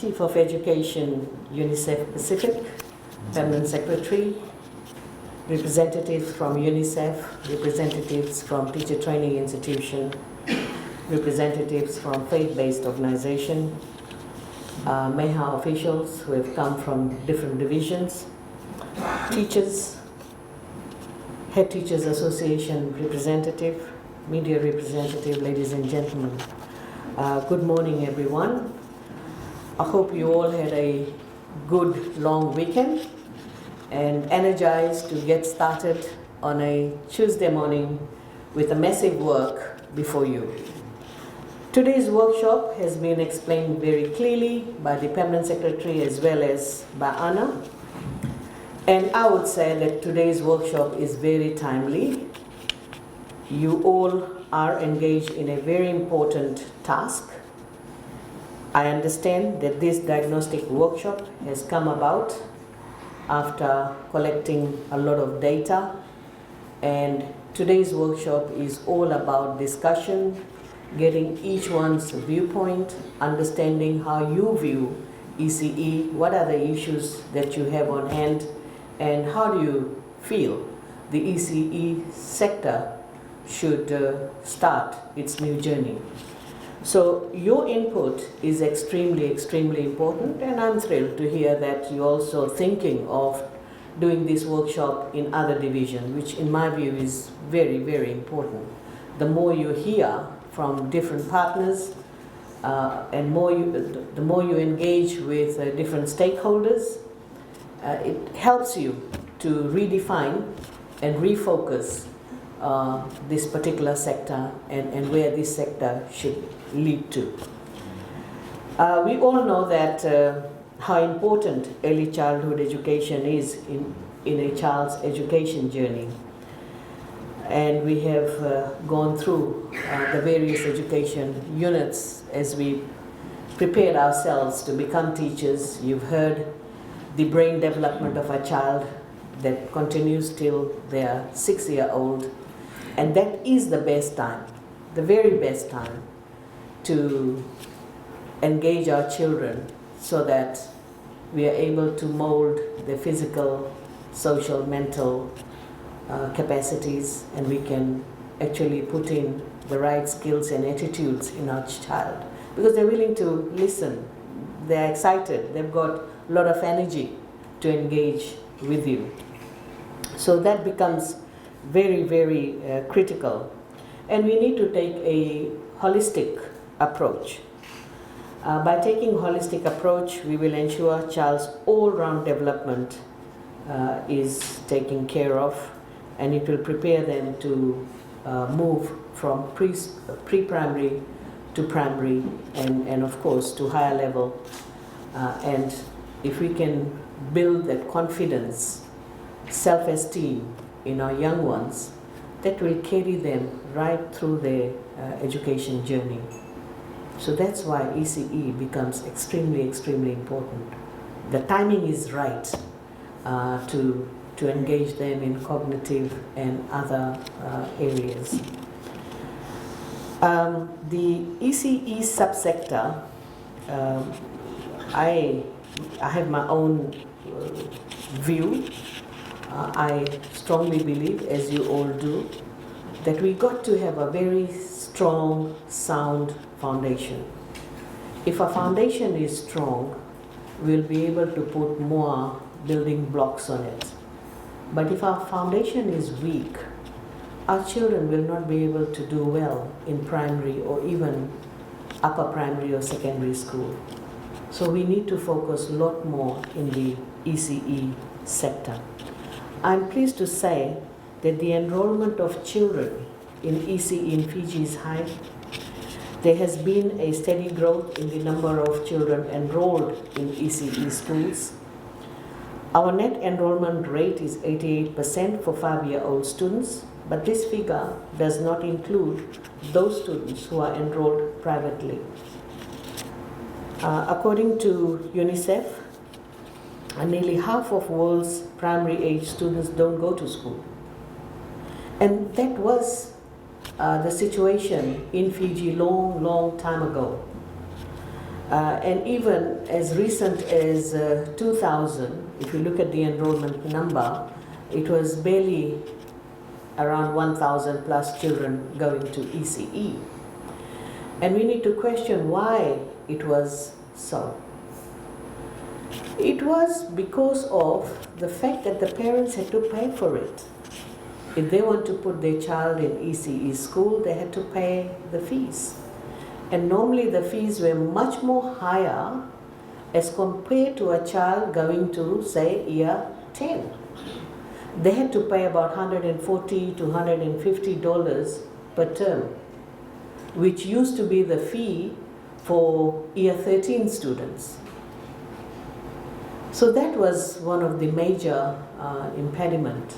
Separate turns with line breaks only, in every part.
Chief of Education, UNICEF Pacific, Permanent Secretary, representatives from UNICEF, representatives from Teacher Training Institution, representatives from faith-based organization, MEHA officials who have come from different divisions, teachers, Head Teachers Association representative, media representative, ladies and gentlemen. Good morning, everyone. I hope you all had a good long weekend and energized to get started on a Tuesday morning with a massive work before you. Today's workshop has been explained very clearly by the Permanent Secretary as well as by Anna. And I would say that today's workshop is very timely. You all are engaged in a very important task. I understand that this diagnostic workshop has come about after collecting a lot of data, and today's workshop is all about discussion, getting each one's viewpoint, understanding how you view ECE, what are the issues that you have on hand, and how do you feel the ECE sector should start its new journey. So your input is extremely important, and I'm thrilled to hear that you're also thinking of doing this workshop in other divisions, which in my view is very important. The more you hear from different partners, and the more you engage with different stakeholders, it helps you to redefine and refocus this particular sector and where this sector should lead to. We all know that how important early childhood education is in a child's education journey. And we have gone through the various education units as we prepared ourselves to become teachers. You've heard the brain development of a child that continues till they are 6-year-old. And that is the best time, the very best time to engage our children so that we are able to mold their physical, social, mental capacities, and we can actually put in the right skills and attitudes in our child, because they're willing to listen, they're excited, they've got a lot of energy to engage with you. So that becomes very critical, and we need to take a holistic approach. By taking a holistic approach, we will ensure child's all-round development is taken care of, and it will prepare them to move from pre-primary to primary and of course to higher level. And if we can build that confidence, self-esteem in our young ones, that will carry them right through their education journey. So that's why ECE becomes extremely important. The timing is right to engage them in cognitive and other areas. The ECE subsector, I have my own view. I strongly believe, as you all do, that we got to have a very strong, sound foundation. If our foundation is strong, we'll be able to put more building blocks on it. But if our foundation is weak, our children will not be able to do well in primary or even upper primary or secondary school. So we need to focus a lot more in the ECE sector. I'm pleased to say that the enrollment of children in ECE in Fiji is high. There has been a steady growth in the number of children enrolled in ECE schools. Our net enrollment rate is 88% for 5-year-old students, but this figure does not include those students who are enrolled privately. According to UNICEF, nearly half of world's primary age students don't go to school. And that was the situation in Fiji long time ago. And even as recent as 2000, if you look at the enrollment number, it was barely around 1,000 plus children going to ECE. And we need to question why it was so. It was because of the fact that the parents had to pay for it. If they want to put their child in ECE school, they had to pay the fees. And normally the fees were much more higher as compared to a child going to, say, year 10. They had to pay about $140 to $150 per term, which used to be the fee for year 13 students. So that was one of the major impediment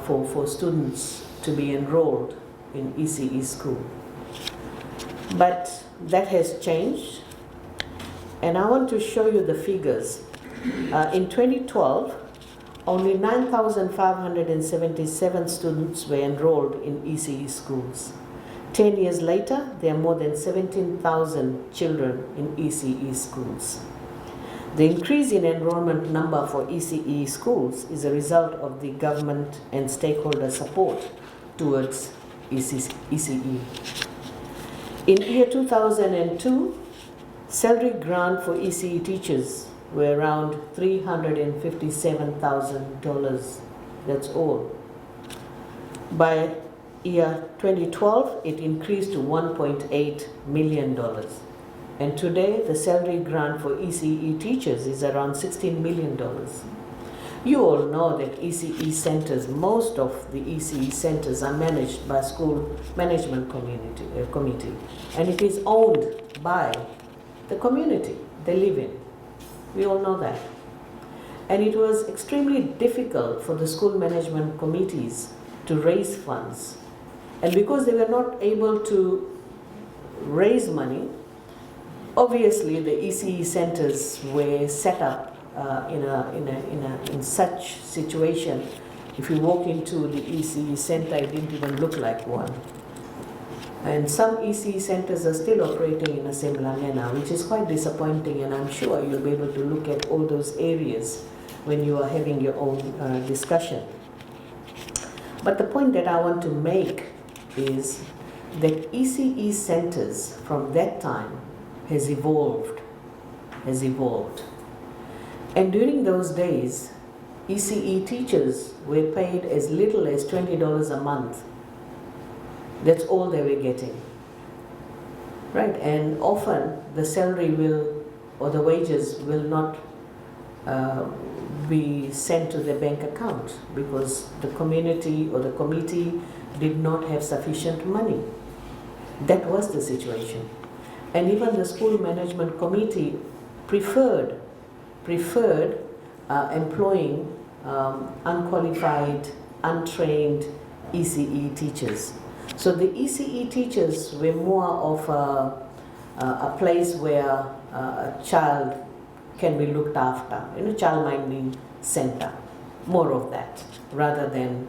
for students to be enrolled in ECE school. But that has changed, and I want to show you the figures. In 2012, only 9,577 students were enrolled in ECE schools. 10 years later, there are more than 17,000 children in ECE schools. The increase in enrollment number for ECE schools is a result of the government and stakeholder support towards ECE. In year 2002, salary grant for ECE teachers were around $357,000. That's all. By year 2012, it increased to $1.8 million. And today, the salary grant for ECE teachers is around $16 million. You all know that ECE centers, most of the ECE centers are managed by school management committee, and it is owned by the community they live in. We all know that. And it was extremely difficult for the school management committees to raise funds. And because they were not able to raise money, obviously the ECE centers were set up in such situation. If you walk into the ECE center, it didn't even look like one. And some ECE centers are still operating in a similar manner, which is quite disappointing, and I'm sure you'll be able to look at all those areas when you are having your own discussion. But the point that I want to make is that ECE centers from that time has evolved. And during those days, ECE teachers were paid as little as $20 a month. That's all they were getting. Right? And often the salary or the wages will not be sent to the bank account because the community or the committee did not have sufficient money. That was the situation. And even the school management committee preferred employing unqualified, untrained ECE teachers. So the ECE teachers were more of a place where a child can be looked after, child minding center, more of that, rather than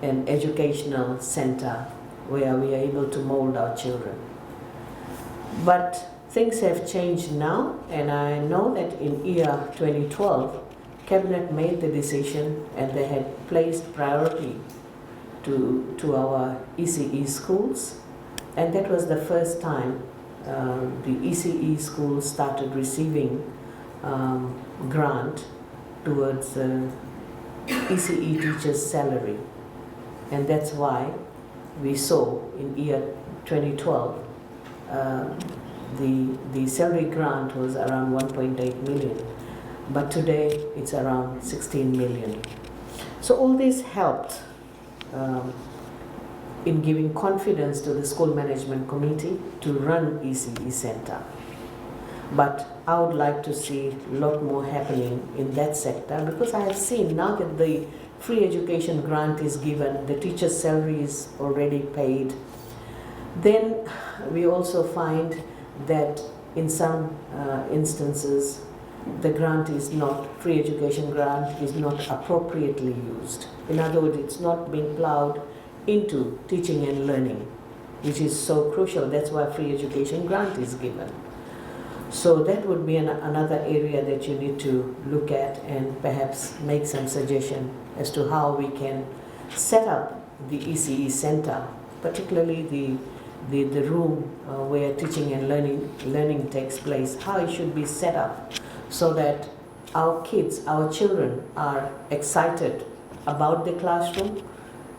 an educational center where we are able to mold our children. But things have changed now, and I know that in year 2012, Cabinet made the decision and they had placed priority to our ECE schools, and that was the first time the ECE schools started receiving grant towards ECE teachers' salary. And that's why we saw in year 2012 the salary grant was around 1.8 million, but today it's around 16 million. So all this helped in giving confidence to the school management committee to run ECE Center. But I would like to see a lot more happening in that sector, because I have seen now that the free education grant is given, the teacher's salary is already paid. Then we also find that in some instances the grant is not, free education grant is not appropriately used. In other words, it's not being plowed into teaching and learning, which is so crucial. That's why free education grant is given. So that would be another area that you need to look at and perhaps make some suggestion as to how we can set up the ECE center, particularly the room where teaching and learning takes place, how it should be set up so that our kids, our children are excited about the classroom,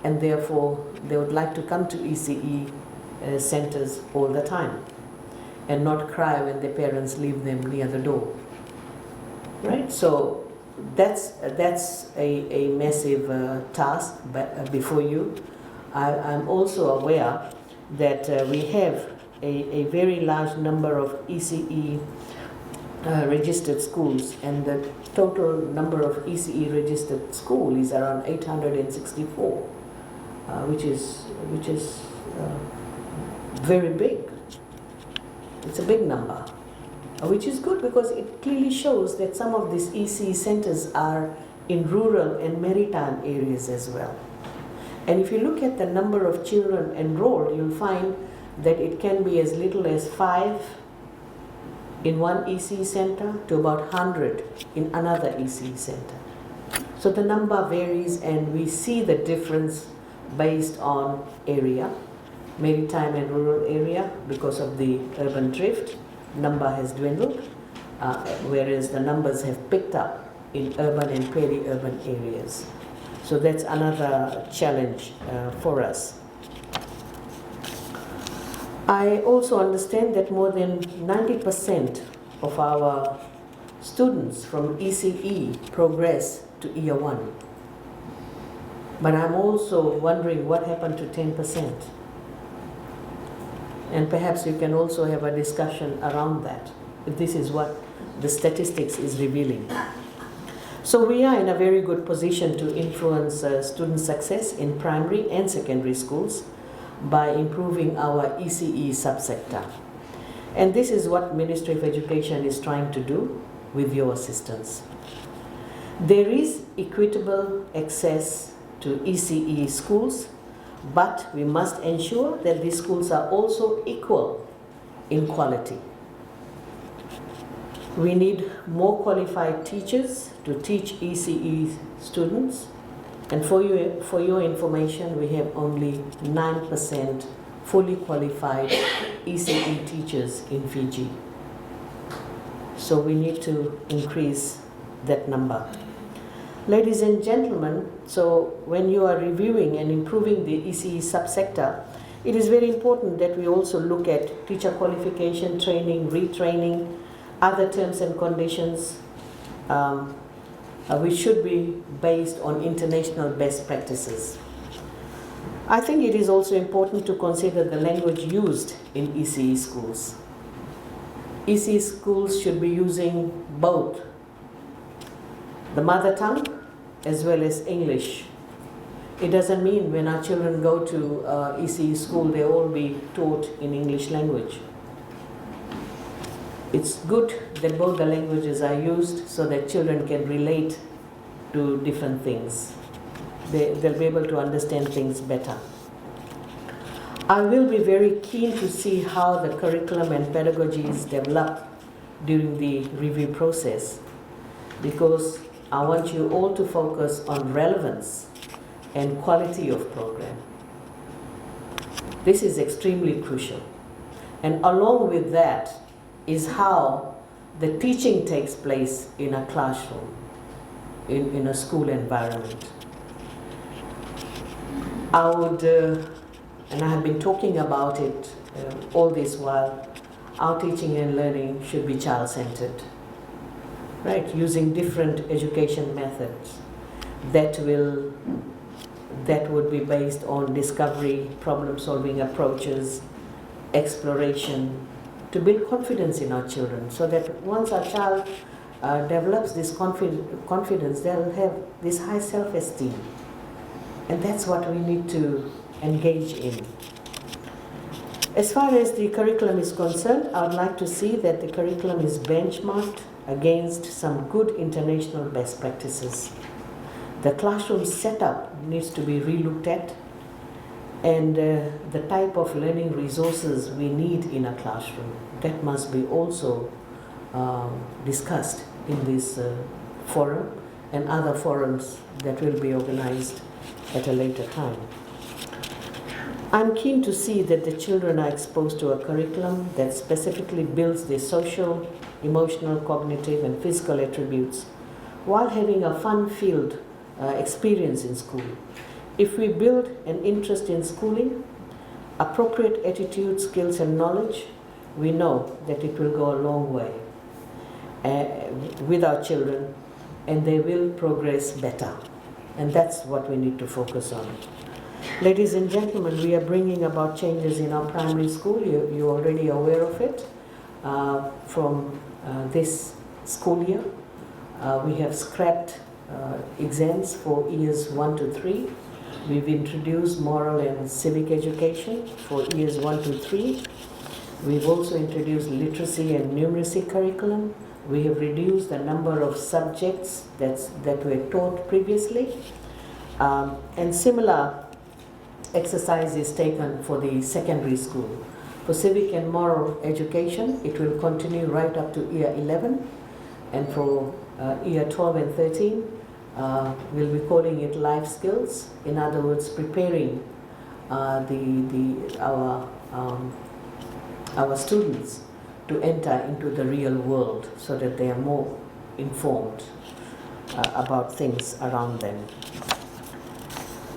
and therefore they would like to come to ECE centers all the time and not cry when their parents leave them near the door. Right? So that's a massive task before you. I'm also aware that we have a very large number of ECE registered schools, and the total number of ECE registered school is around 864, which is very big. It's a big number, which is good because it clearly shows that some of these ECE centers are in rural and maritime areas as well. And if you look at the number of children enrolled, you'll find that it can be as little as 5 in one ECE center to about 100 in another ECE center. So the number varies, and we see the difference based on area. Maritime and rural area, because of the urban drift, number has dwindled, whereas the numbers have picked up in urban and peri-urban areas. So that's another challenge for us. I also understand that more than 90% of our students from ECE progress to year 1. But I'm also wondering what happened to 10%. And perhaps you can also have a discussion around that, if this is what the statistics is revealing. So we are in a very good position to influence student success in primary and secondary schools by improving our ECE subsector. And this is what Ministry of Education is trying to do with your assistance. There is equitable access to ECE schools, but we must ensure that these schools are also equal in quality. We need more qualified teachers to teach ECE students, and for your information, we have only 9% fully qualified ECE teachers in Fiji. So we need to increase that number. Ladies and gentlemen, so when you are reviewing and improving the ECE subsector, it is very important that we also look at teacher qualification, training, retraining, other terms and conditions, which should be based on international best practices. I think it is also important to consider the language used in ECE schools. ECE schools should be using both the mother tongue as well as English. It doesn't mean when our children go to ECE school, they all be taught in English language. It's good that both the languages are used so that children can relate to different things. They'll be able to understand things better. I will be very keen to see how the curriculum and pedagogy is developed during the review process, because I want you all to focus on relevance and quality of program. This is extremely crucial. And along with that is how the teaching takes place in a classroom, in a school environment. I would, and I have been talking about it all this while, our teaching and learning should be child-centered. Right, using different education methods that would be based on discovery, problem-solving approaches, exploration, to build confidence in our children, so that once our child develops this confidence, they'll have this high self-esteem. And that's what we need to engage in. As far as the curriculum is concerned, I would like to see that the curriculum is benchmarked against some good international best practices. The classroom setup needs to be relooked at, and the type of learning resources we need in a classroom, that must be also discussed in this forum and other forums that will be organized at a later time. I'm keen to see that the children are exposed to a curriculum that specifically builds their social, emotional, cognitive, and physical attributes while having a fun-filled experience in school. If we build an interest in schooling, appropriate attitude, skills, and knowledge, we know that it will go a long way with our children, and they will progress better. And that's what we need to focus on. Ladies and gentlemen, we are bringing about changes in our primary school. You're already aware of it. From this school year, we have scrapped exams for years 1 to 3. We've introduced moral and civic education for years 1 to 3. We've also introduced literacy and numeracy curriculum. We have reduced the number of subjects that were taught previously. And similar exercise is taken for the secondary school. For civic and moral education, it will continue right up to year 11. And for year 12 and 13, we'll be calling it life skills. In other words, preparing our students to enter into the real world so that they are more informed about things around them.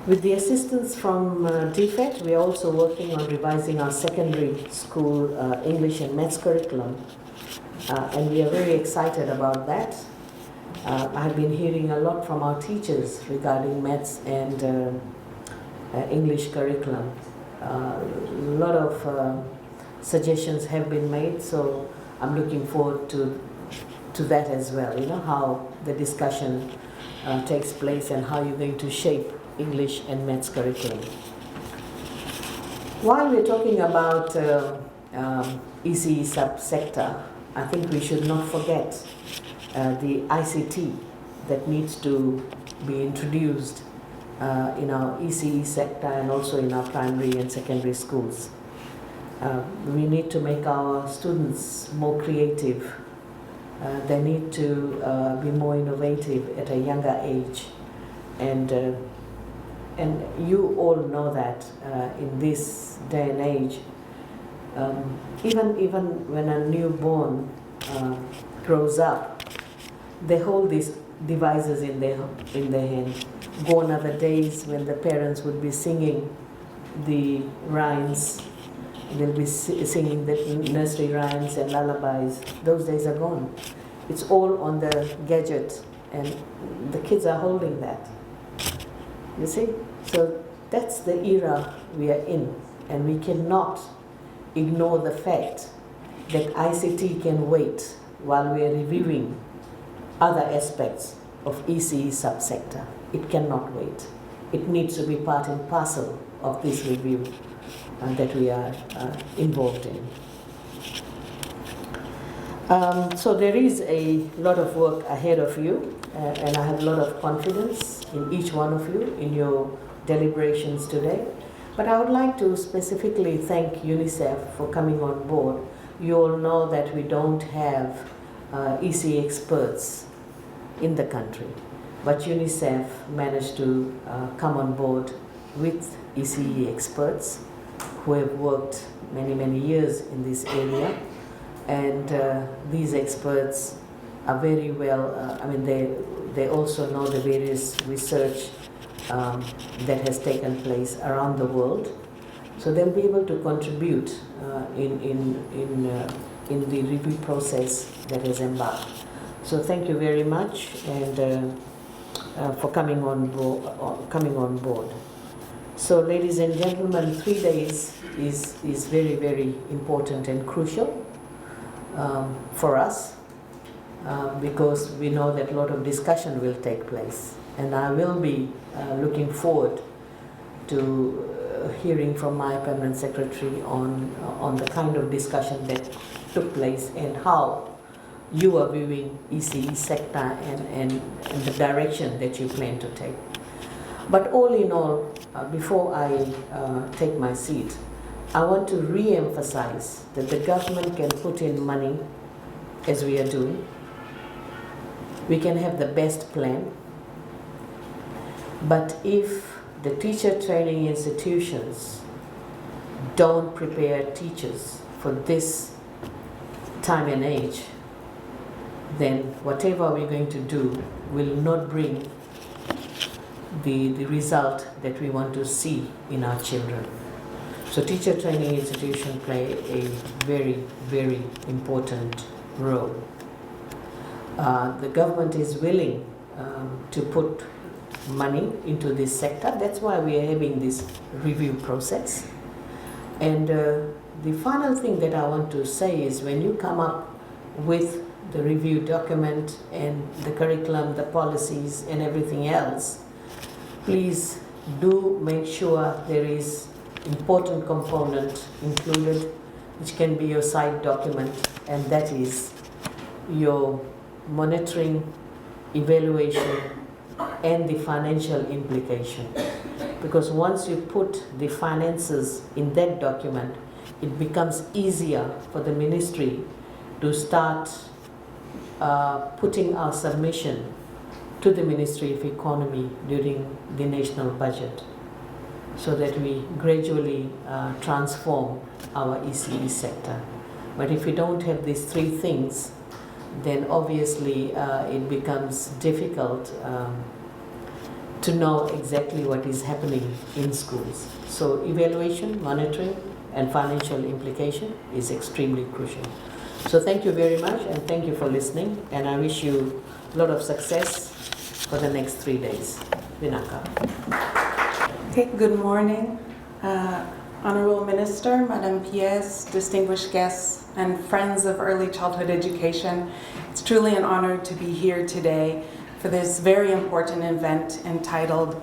With the assistance from DFET, we are also working on revising our secondary school English and Maths curriculum, and we are very excited about that. I have been hearing a lot from our teachers regarding Maths and English curriculum. A lot of suggestions have been made, so I'm looking forward to that as well, you know, how the discussion takes place and how you're going to shape English and Maths curriculum. While we're talking about ECE subsector, I think we should not forget the ICT that needs to be introduced in our ECE sector and also in our primary and secondary schools. We need to make our students more creative. They need to be more innovative at a younger age. And you all know that in this day and age, even when a newborn grows up, they hold these devices in their hand. Gone are the days when the parents would be singing the rhymes. They'll be singing the nursery rhymes and lullabies. Those days are gone. It's all on the gadget, and the kids are holding that. You see? So that's the era we are in, and we cannot ignore the fact that ICT can wait while we are reviewing other aspects of ECE subsector. It cannot wait. It needs to be part and parcel of this review that we are involved in. So there is a lot of work ahead of you, and I have a lot of confidence in each one of you in your deliberations today. But I would like to specifically thank UNICEF for coming on board. You all know that we don't have ECE experts in the country, but UNICEF managed to come on board with ECE experts who have worked many years in this area, and these experts are very well, they also know the various research that has taken place around the world, so they'll be able to contribute in the review process that is embarked. So thank you very much, and for coming on board. So, ladies and gentlemen, 3 days is very important and crucial for us because we know that a lot of discussion will take place, and I will be looking forward to hearing from my permanent secretary on the kind of discussion that took place and how you are viewing ECE sector and the direction that you plan to take. But all in all, before I take my seat, I want to re-emphasize that the government can put in money as we are doing. We can have the best plan, but if the teacher training institutions don't prepare teachers for this time and age, then whatever we're going to do will not bring the result that we want to see in our children. So teacher training institutions play a very, very important role. The government is willing to put money into this sector. That's why we are having this review process. And the final thing that I want to say is, when you come up with the review document and the curriculum, the policies and everything else, please do make sure there is important component included, which can be your side document, and that is your monitoring, evaluation, and the financial implication. Because once you put the finances in that document, it becomes easier for the ministry to start putting our submission to the Ministry of Economy during the national budget, so that we gradually transform our ECE sector. But if we don't have these three things, then obviously it becomes difficult to know exactly what is happening in schools. So evaluation, monitoring, and financial implication is extremely crucial. So thank you very much, and thank you for listening, and I wish you a lot of success for the next 3 days. Vinaka.
Okay, good morning, Honorable Minister, Madam PS, distinguished guests, and friends of early childhood education. It's truly an honor to be here today for this very important event entitled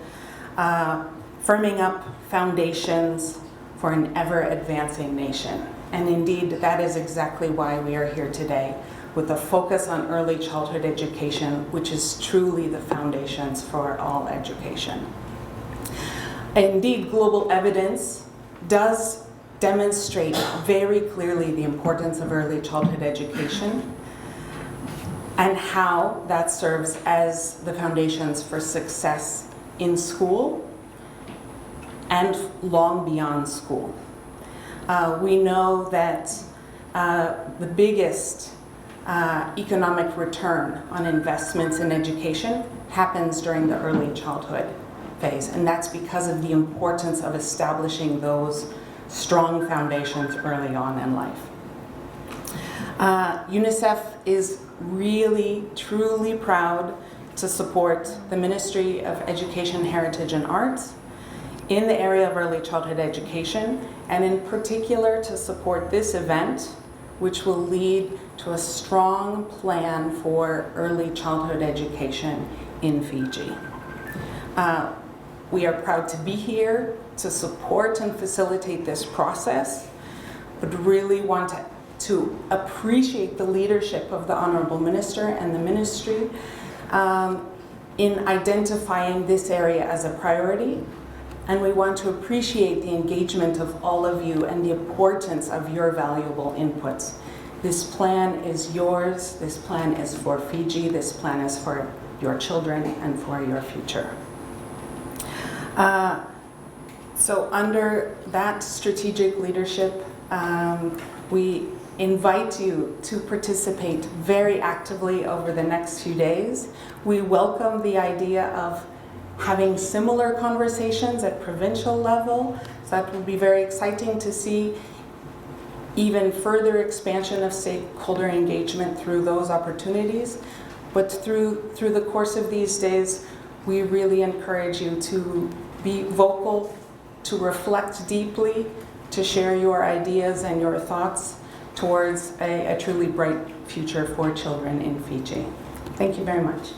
Firming Up Foundations for an Ever-Advancing Nation. And indeed, that is exactly why we are here today, with a focus on early childhood education, which is truly the foundations for all education. Indeed, global evidence does demonstrate very clearly the importance of early childhood education and how that serves as the foundations for success in school and long beyond school. We know that the biggest economic return on investments in education happens during the early childhood phase, and that's because of the importance of establishing those strong foundations early on in life. UNICEF is really, truly proud to support the Ministry of Education, Heritage and Arts in the area of early childhood education, and in particular to support this event, which will lead to a strong plan for early childhood education in Fiji. We are proud to be here to support and facilitate this process, but really want to appreciate the leadership of the Honorable Minister and the Ministry in identifying this area as a priority. And we want to appreciate the engagement of all of you and the importance of your valuable inputs. This plan is yours, this plan is for Fiji, this plan is for your children and for your future. So under that strategic leadership, we invite you to participate very actively over the next few days. We welcome the idea of having similar conversations at provincial level. So that would be very exciting to see even further expansion of stakeholder engagement through those opportunities. But through the course of these days, we really encourage you to be vocal, to reflect deeply, to share your ideas and your thoughts towards a truly bright future for children in Fiji. Thank you very much.